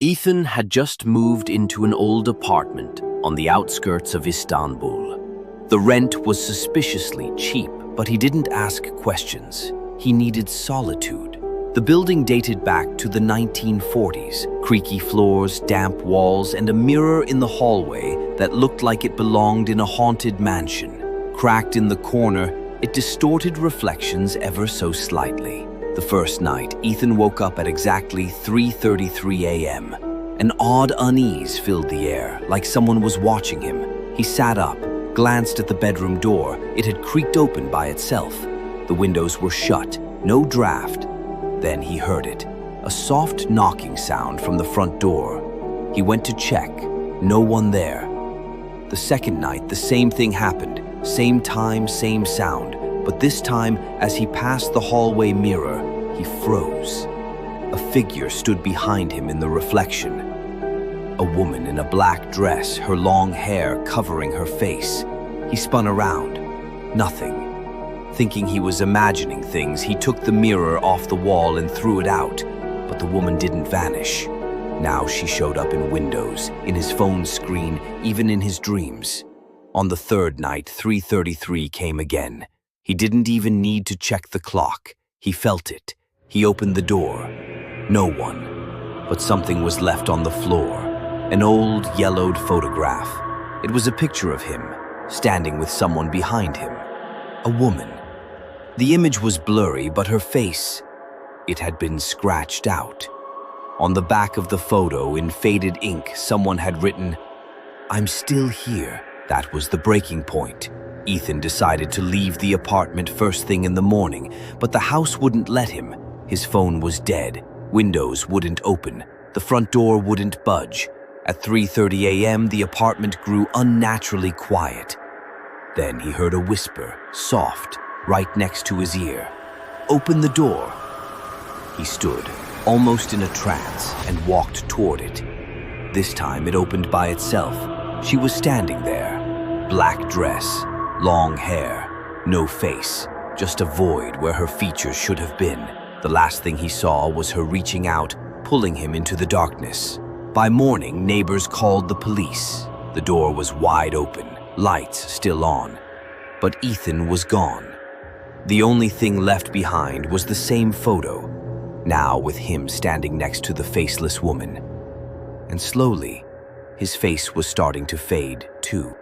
Ethan had just moved into an old apartment on the outskirts of Istanbul. The rent was suspiciously cheap, but he didn't ask questions. He needed solitude. The building dated back to the 1940s, creaky floors, damp walls, and a mirror in the hallway that looked like it belonged in a haunted mansion. Cracked in the corner, it distorted reflections ever so slightly. The first night, Ethan woke up at exactly 3:33 a.m. An odd unease filled the air, like someone was watching him. He sat up, glanced at the bedroom door. It had creaked open by itself. The windows were shut, no draft. Then he heard it, a soft knocking sound from the front door. He went to check, no one there. The second night, the same thing happened, same time, same sound. But this time, as he passed the hallway mirror, he froze. A figure stood behind him in the reflection. A woman in a black dress, her long hair covering her face. He spun around. Nothing. Thinking he was imagining things, he took the mirror off the wall and threw it out. But the woman didn't vanish. Now she showed up in windows, in his phone screen, even in his dreams. On the third night, 3:33 came again. He didn't even need to check the clock. He felt it. He opened the door. No one. But something was left on the floor. An old, yellowed photograph. It was a picture of him, standing with someone behind him. A woman. The image was blurry, but her face, it had been scratched out. On the back of the photo, in faded ink, someone had written, "I'm still here." That was the breaking point. Ethan decided to leave the apartment first thing in the morning, but the house wouldn't let him. His phone was dead. Windows wouldn't open. The front door wouldn't budge. At 3:30 a.m., the apartment grew unnaturally quiet. Then he heard a whisper, soft, right next to his ear. "Open the door." He stood, almost in a trance, and walked toward it. This time it opened by itself. She was standing there. Black dress, long hair, no face, just a void where her features should have been. The last thing he saw was her reaching out, pulling him into the darkness. By morning, neighbors called the police. The door was wide open, lights still on. But Ethan was gone. The only thing left behind was the same photo, now with him standing next to the faceless woman. And slowly, his face was starting to fade, too.